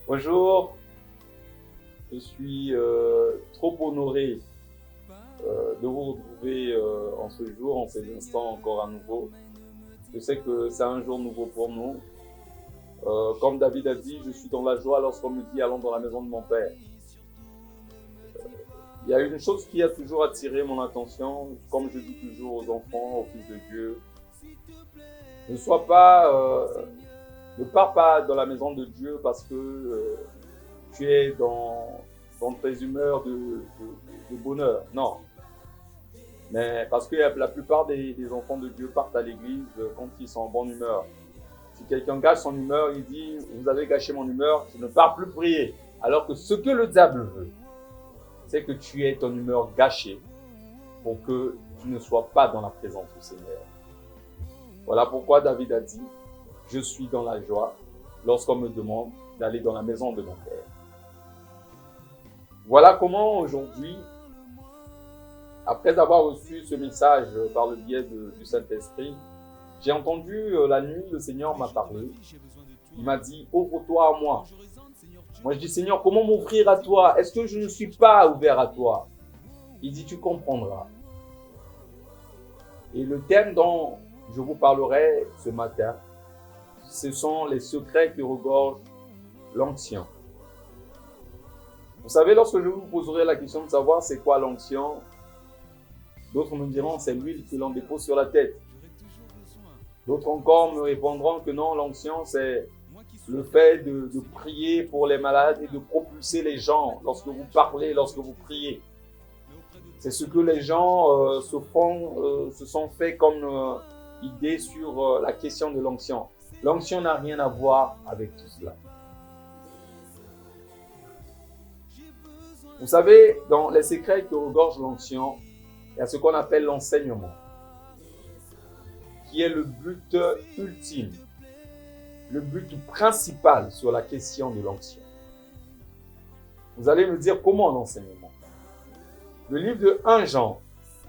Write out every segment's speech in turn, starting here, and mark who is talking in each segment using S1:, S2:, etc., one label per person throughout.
S1: Bonjour, je suis trop honoré de vous retrouver en ce jour, en ces instants encore à nouveau. Je sais que c'est un jour nouveau pour nous. Comme David a dit, je suis dans la joie lorsqu'on me dit allons dans la maison de mon Père. Il y a une chose qui a toujours attiré mon attention, comme je dis toujours aux enfants, aux fils de Dieu. Ne pars pas dans la maison de Dieu parce que tu es dans tes humeurs de bonheur. Non. Mais parce que la plupart des enfants de Dieu partent à l'église quand ils sont en bonne humeur. Si quelqu'un gâche son humeur, il dit « Vous avez gâché mon humeur, je ne pars plus prier. » Alors que ce que le diable veut, c'est que tu aies ton humeur gâchée pour que tu ne sois pas dans la présence du Seigneur. Voilà pourquoi David a dit « Je suis dans la joie lorsqu'on me demande d'aller dans la maison de mon Père. » Voilà comment aujourd'hui, après avoir reçu ce message par le biais du Saint-Esprit, j'ai entendu la nuit, le Seigneur m'a parlé. Il m'a dit « Ouvre-toi à moi ». Moi je dis « Seigneur, comment m'ouvrir à toi? Est-ce que je ne suis pas ouvert à toi ?» Il dit « Tu comprendras ». Et le thème dont je vous parlerai ce matin, ce sont les secrets que regorge l'onction. Vous savez, lorsque je vous poserai la question de savoir c'est quoi l'onction, d'autres me diront c'est l'huile que l'on dépose sur la tête. D'autres encore me répondront que non, l'onction c'est le fait de prier pour les malades et de propulser les gens lorsque vous parlez, lorsque vous priez. C'est ce que les gens se sont fait comme idée sur la question de l'onction. L'onction n'a rien à voir avec tout cela. Vous savez, dans les secrets que regorge l'onction, il y a ce qu'on appelle l'enseignement, qui est le but ultime, le but principal sur la question de l'onction. Vous allez me dire comment l'enseignement? Le livre de 1 Jean,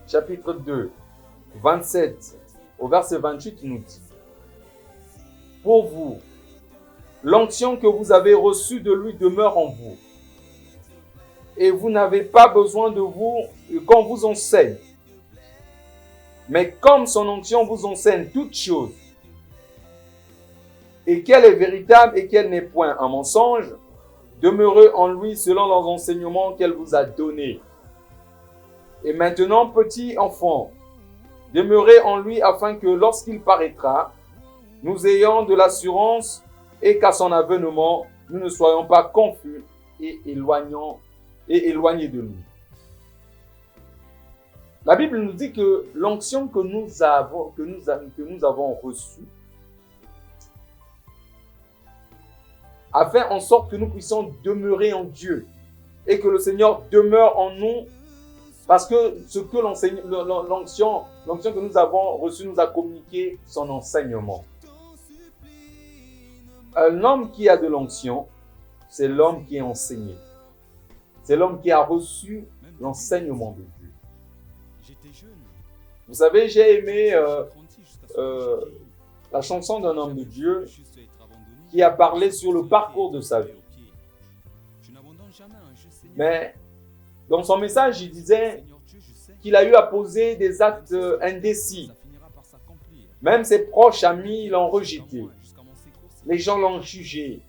S1: chapitre 2, 27 au verset 28 nous dit « Pour vous, l'onction que vous avez reçue de lui demeure en vous. Et vous n'avez pas besoin de vous qu'on vous enseigne. Mais comme son onction vous enseigne toutes choses, et qu'elle est véritable et qu'elle n'est point un mensonge, demeurez en lui selon les enseignements qu'elle vous a donnés. Et maintenant, petits enfants, demeurez en lui afin que lorsqu'il paraîtra, nous ayons de l'assurance et qu'à son avènement, nous ne soyons pas confus et éloignés de lui. » La Bible nous dit que l'onction que nous avons reçue a fait en sorte que nous puissions demeurer en Dieu et que le Seigneur demeure en nous parce que ce que l'onction que nous avons reçue nous a communiqué son enseignement. Un homme qui a de l'onction, c'est l'homme qui est enseigné. C'est l'homme qui a reçu l'enseignement de Dieu. Vous savez, j'ai aimé la chanson d'un homme de Dieu qui a parlé sur le parcours de sa vie. Mais dans son message, il disait qu'il a eu à poser des actes indécis. Même ses proches amis l'ont rejeté. Les gens l'ont jugé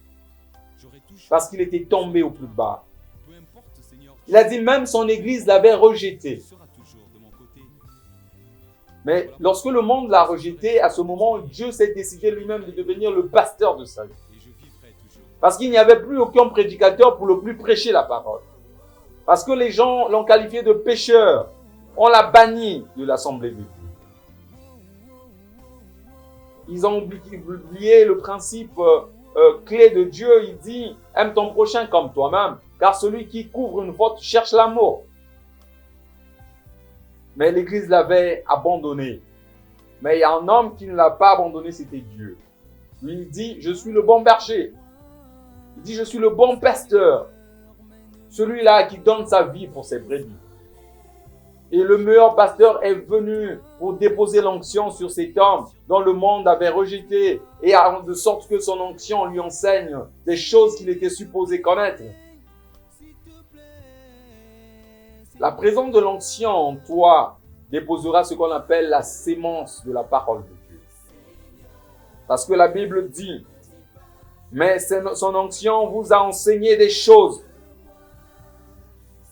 S1: parce qu'il était tombé au plus bas. Il a dit même son église l'avait rejeté. Mais lorsque le monde l'a rejeté, à ce moment, Dieu s'est décidé lui-même de devenir le pasteur de sa vie. Parce qu'il n'y avait plus aucun prédicateur pour le plus prêcher la parole. Parce que les gens l'ont qualifié de pécheur. On l'a banni de l'assemblée de Dieu. Ils ont oublié le principe clé de Dieu. Il dit, aime ton prochain comme toi-même. Car celui qui couvre une faute cherche l'amour. Mais l'Église l'avait abandonné. Mais il y a un homme qui ne l'a pas abandonné, c'était Dieu. Lui, il dit, je suis le bon berger. Il dit, je suis le bon pasteur. Celui-là qui donne sa vie pour ses brebis. Et le meilleur pasteur est venu pour déposer l'onction sur cet homme dont le monde avait rejeté et de sorte que son onction lui enseigne des choses qu'il était supposé connaître. La présence de l'onction en toi déposera ce qu'on appelle la sémence de la parole de Dieu. Parce que la Bible dit, mais son onction vous a enseigné des choses,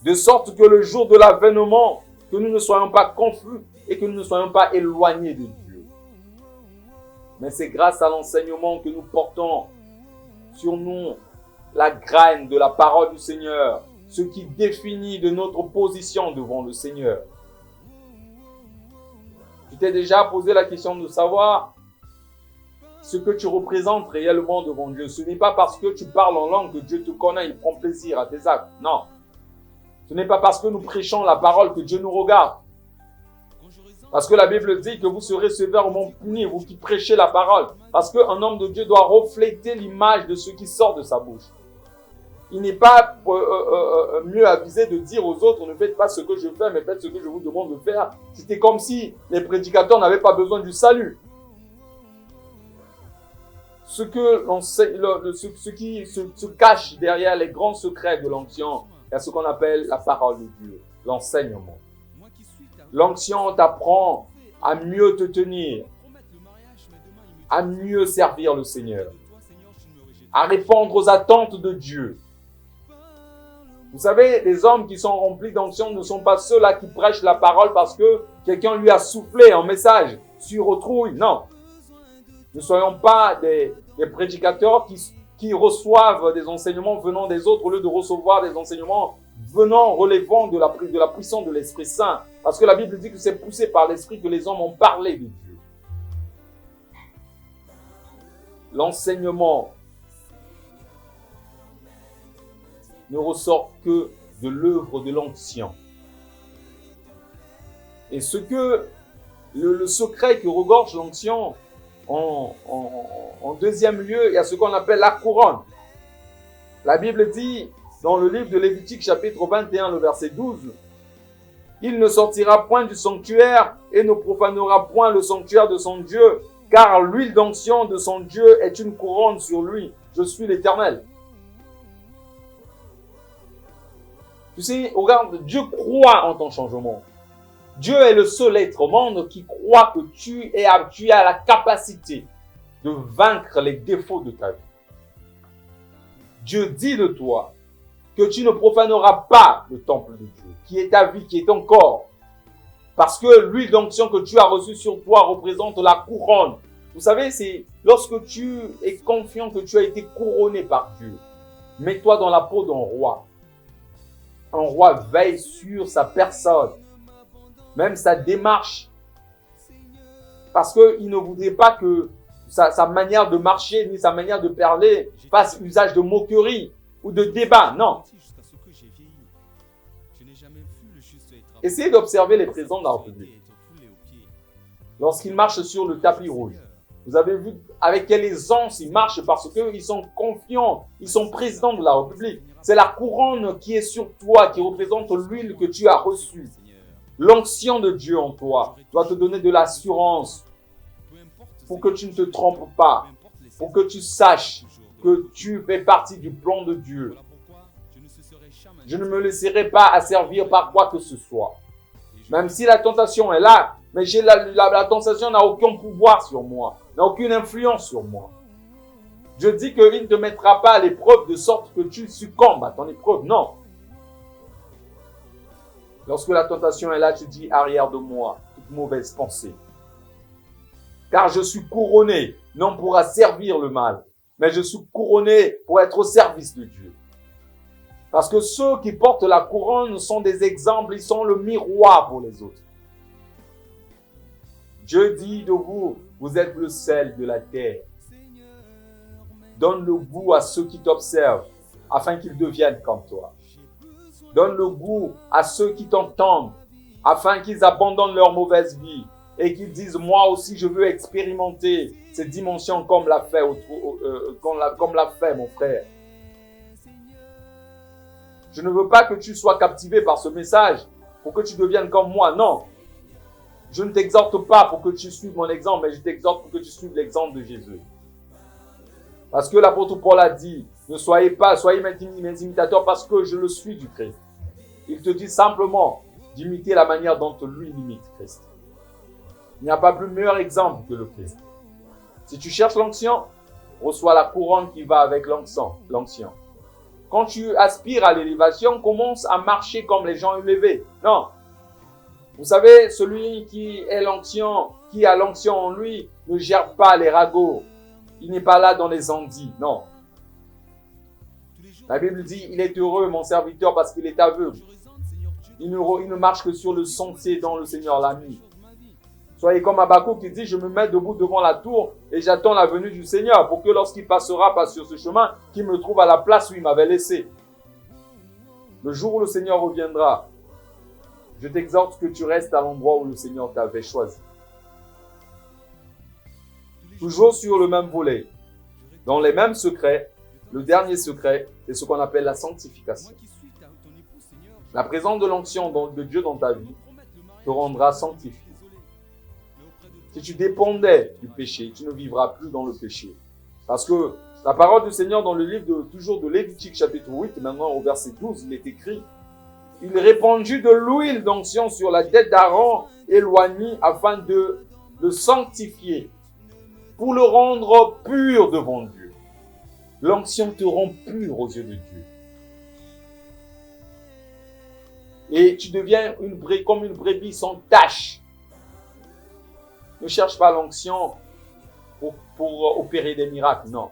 S1: de sorte que le jour de l'avènement, que nous ne soyons pas confus et que nous ne soyons pas éloignés de Dieu. Mais c'est grâce à l'enseignement que nous portons sur nous la graine de la parole du Seigneur, ce qui définit de notre position devant le Seigneur. Tu t'es déjà posé la question de savoir ce que tu représentes réellement devant Dieu. Ce n'est pas parce que tu parles en langue que Dieu te connaît, il prend plaisir à tes actes. Non. Ce n'est pas parce que nous prêchons la parole que Dieu nous regarde. Parce que la Bible dit que vous serez sévèrement punis, vous qui prêchez la parole. Parce qu'un homme de Dieu doit refléter l'image de ce qui sort de sa bouche. Il n'est pas mieux avisé de dire aux autres, ne faites pas ce que je fais, mais faites ce que je vous demande de faire. C'était comme si les prédicateurs n'avaient pas besoin du salut. Ce qui se cache derrière les grands secrets de l'onction, il y a ce qu'on appelle la parole de Dieu, l'enseignement. L'onction t'apprend à mieux te tenir, à mieux servir le Seigneur, à répondre aux attentes de Dieu. Vous savez, les hommes qui sont remplis d'onction ne sont pas ceux-là qui prêchent la parole parce que quelqu'un lui a soufflé un message sur autrui. Non. Ne soyons pas des prédicateurs qui reçoivent des enseignements venant des autres au lieu de recevoir des enseignements relevant de la puissance de l'Esprit Saint. Parce que la Bible dit que c'est poussé par l'Esprit que les hommes ont parlé de Dieu. L'enseignement ne ressort que de l'œuvre de l'onction. Et ce que le secret que regorge l'onction, en deuxième lieu, il y a ce qu'on appelle la couronne. La Bible dit, dans le livre de Lévitique, chapitre 21, le verset 12, « Il ne sortira point du sanctuaire et ne profanera point le sanctuaire de son Dieu, car l'huile d'onction de son Dieu est une couronne sur lui. Je suis l'Éternel. » Tu sais, regarde, Dieu croit en ton changement. Dieu est le seul être au monde qui croit que tu as la capacité de vaincre les défauts de ta vie. Dieu dit de toi que tu ne profaneras pas le temple de Dieu, qui est ta vie, qui est ton corps. Parce que l'huile d'onction que tu as reçue sur toi représente la couronne. Vous savez, c'est lorsque tu es confiant que tu as été couronné par Dieu. Mets-toi dans la peau d'un roi. Un roi veille sur sa personne, même sa démarche. Parce qu'il ne voudrait pas que sa manière de marcher, ni sa manière de parler, fasse usage de moquerie ou de débat. Non. Essayez d'observer les présidents de la République. Lorsqu'ils marchent sur le tapis rouge, vous avez vu avec quelle aisance ils marchent parce qu'ils sont confiants, ils sont présidents de la République. C'est la couronne qui est sur toi, qui représente l'huile que tu as reçue. L'onction de Dieu en toi doit te donner de l'assurance pour que tu ne te trompes pas, pour que tu saches que tu fais partie du plan de Dieu. Je ne me laisserai pas asservir par quoi que ce soit. Même si la tentation est là, mais la tentation n'a aucun pouvoir sur moi, n'a aucune influence sur moi. Je dis qu'il ne te mettra pas à l'épreuve de sorte que tu succombes à ton épreuve. Non. Lorsque la tentation est là, tu dis arrière de moi toute mauvaise pensée. Car je suis couronné, non pour asservir le mal, mais je suis couronné pour être au service de Dieu. Parce que ceux qui portent la couronne sont des exemples, ils sont le miroir pour les autres. Dieu dit de vous, vous êtes le sel de la terre. Donne le goût à ceux qui t'observent, afin qu'ils deviennent comme toi. Donne le goût à ceux qui t'entendent, afin qu'ils abandonnent leur mauvaise vie et qu'ils disent, moi aussi je veux expérimenter ces dimensions comme l'a fait mon frère. Je ne veux pas que tu sois captivé par ce message pour que tu deviennes comme moi. Non. Je ne t'exhorte pas pour que tu suives mon exemple, mais je t'exhorte pour que tu suives l'exemple de Jésus. Parce que l'apôtre Paul a dit, ne soyez mes imitateurs parce que je le suis du Christ. Il te dit simplement d'imiter la manière dont lui imite Christ. Il n'y a pas plus meilleur exemple que le Christ. Si tu cherches l'onction, reçois la couronne qui va avec l'onction. Quand tu aspires à l'élévation, commence à marcher comme les gens élevés. Non. Vous savez, celui qui a l'onction en lui, ne gère pas les ragots. Il n'est pas là dans les ondits. Non. La Bible dit, il est heureux, mon serviteur, parce qu'il est aveugle. Il ne marche que sur le sentier dont le Seigneur l'a mis. Soyez comme Habakkuk qui dit, je me mets debout devant la tour et j'attends la venue du Seigneur pour que lorsqu'il passera pas sur ce chemin, qu'il me trouve à la place où il m'avait laissé. Le jour où le Seigneur reviendra, je t'exhorte que tu restes à l'endroit où le Seigneur t'avait choisi. Toujours sur le même volet, dans les mêmes secrets, le dernier secret, c'est ce qu'on appelle la sanctification. La présence de l'onction de Dieu dans ta vie te rendra sanctifié. Si tu dépendais du péché, tu ne vivras plus dans le péché. Parce que la parole du Seigneur dans le livre de Lévitique chapitre 8, maintenant au verset 12, il est écrit, il répandit de l'huile d'onction sur la tête d'Aaron éloigné afin de le sanctifier, pour le rendre pur devant Dieu. L'onction te rend pur aux yeux de Dieu. Et tu deviens comme une brebis sans tache. Ne cherche pas l'onction pour opérer des miracles, non.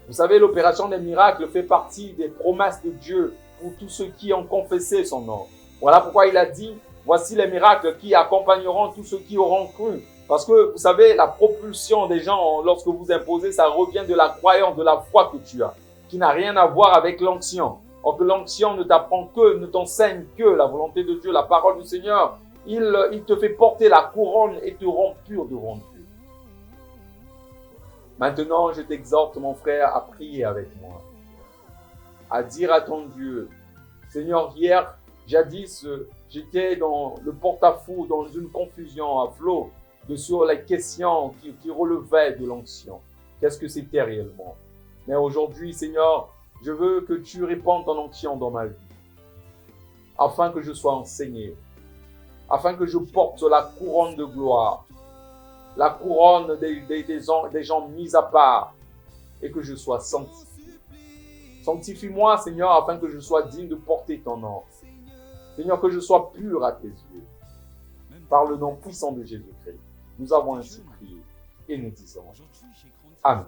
S1: Vous savez, l'opération des miracles fait partie des promesses de Dieu pour tous ceux qui ont confessé son nom. Voilà pourquoi il a dit, voici les miracles qui accompagneront tous ceux qui auront cru. Parce que, vous savez, la propulsion des gens, lorsque vous imposez, ça revient de la croyance, de la foi que tu as, qui n'a rien à voir avec l'onction. Or que l'onction ne t'enseigne que la volonté de Dieu, la parole du Seigneur. Il te fait porter la couronne et te rend pur devant Dieu. Maintenant, je t'exhorte, mon frère, à prier avec moi. À dire à ton Dieu, Seigneur, hier, jadis, j'étais dans le porte-à-faux, dans une confusion à flot sur les questions qui relevaient de l'onction. Qu'est-ce que c'était réellement? Mais aujourd'hui, Seigneur, je veux que tu répandes ton onction dans ma vie, afin que je sois enseigné, afin que je porte la couronne de gloire, la couronne des gens mis à part, et que je sois sanctifié. Sanctifie-moi, Seigneur, afin que je sois digne de porter ton nom. Seigneur, que je sois pur à tes yeux. Par le nom puissant de Jésus-Christ, nous avons ainsi prié et nous disons Amen.